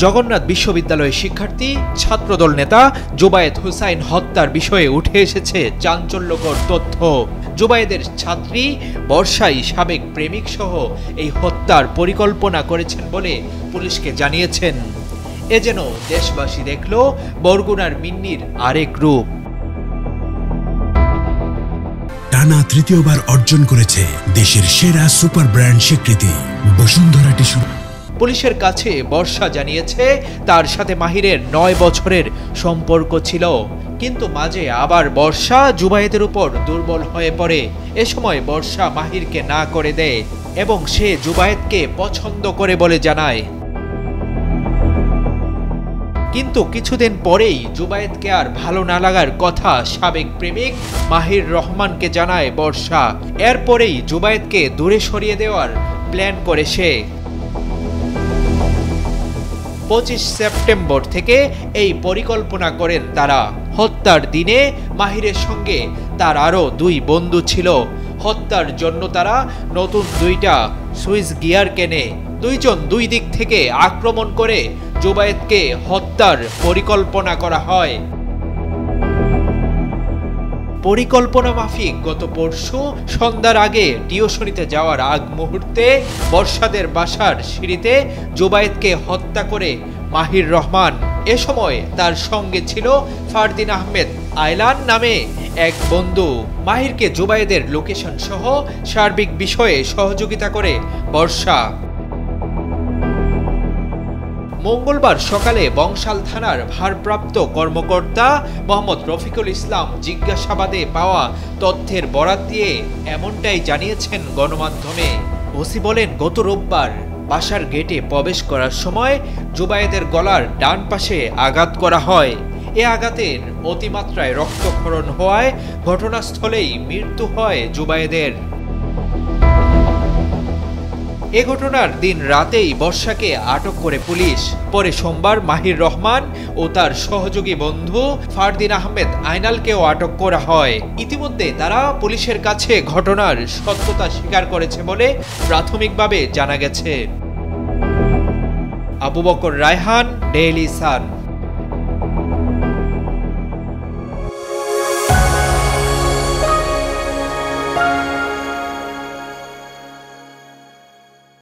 জগন্নাথ বিশ্ববিদ্যালয়ের শিক্ষার্থী ছাত্রদল নেতা জুবায়েদ হুসাইন হত্যার বিষয়ে উঠে এসেছে চাঞ্চল্যকর তথ্য। জুবায়েদের ছাত্রী বর্ষাই সাবেক প্রেমিক সহ এই হত্যার পরিকল্পনা করেছেন বলে পুলিশকে জানিয়েছেন। এ যেন দেশবাসী দেখল বরগুনার মিন্নির আরেক রূপ। টানা তৃতীয়বার অর্জন করেছে দেশের সেরা সুপার ব্র্যান্ড স্বীকৃতি বসুন্ধরা টিস্যু। পুলিশের কাছে বর্ষা জানিয়েছে তার সাথে মাহিরের ৯ বছরের সম্পর্ক ছিল, কিন্তু মাঝে আবার বর্ষা জুবায়েদের উপর দুর্বল হয়ে পড়ে। এ সময় বর্ষা মাহিরকে না করে দেয় এবং সে জুবায়েদকে পছন্দ করে বলে জানায়। কিন্তু কিছুদিন পরেই জুবায়েদকে আর ভালো না লাগার কথা সাবেক প্রেমিক মাহির রহমানকে জানায় বর্ষা। এরপরেই জুবায়েদকে দূরে সরিয়ে দেওয়ার প্ল্যান করে সে। 25 সেপ্টেম্বর থেকে এই পরিকল্পনা করেন তারা। হত্যার দিনে মাহিরের সঙ্গে তার আরও 2 বন্ধু ছিল। হত্যার জন্য তারা নতুন 2টা সুইস গিয়ার কেনে। 2 জন 2 দিক থেকে আক্রমণ করে জুবায়েদকে হত্যার পরিকল্পনা করা হয়। পরিকল্পনা মাফিক গত পরশু সন্ধ্যার আগে টিউশনিতে যাওয়ার আগ মুহূর্তে বর্ষাদের বাসার সিঁড়িতে জুবায়েদকে হত্যা করে মাহির রহমান। এ সময় তার সঙ্গে ছিল ফারদিন আহমেদ আয়লান নামে এক বন্ধু। মাহিরকে জুবায়েদের লোকেশন সহ সার্বিক বিষয়ে সহযোগিতা করে বর্ষা। মঙ্গলবার সকালে বংশাল থানার ভারপ্রাপ্ত কর্মকর্তা মোহাম্মদ রফিকুল ইসলাম জিজ্ঞাসাবাদে পাওয়া তথ্যের বরাত দিয়ে এমনটাই জানিয়েছেন গণমাধ্যমে। ওসি বলেন, গত রোববার বাসার গেটে প্রবেশ করার সময় জুবায়েদের গলার ডান পাশে আঘাত করা হয়। এ আঘাতের অতিমাত্রায় রক্তক্ষরণ হওয়ায় ঘটনাস্থলেই মৃত্যু হয় জুবায়েদের। এ ঘটনার দিন রাতেই বর্ষাকে আটক করে পুলিশ। পরে সোমবার মাহির রহমান ও তার সহযোগী বন্ধু ফারদিন আহমেদ আয়নালকেও আটক করা হয়। ইতিমধ্যে তারা পুলিশের কাছে ঘটনার সত্যতা স্বীকার করেছে বলে প্রাথমিকভাবে জানা গেছে। Abu Bakr Raihan, Daily Sun.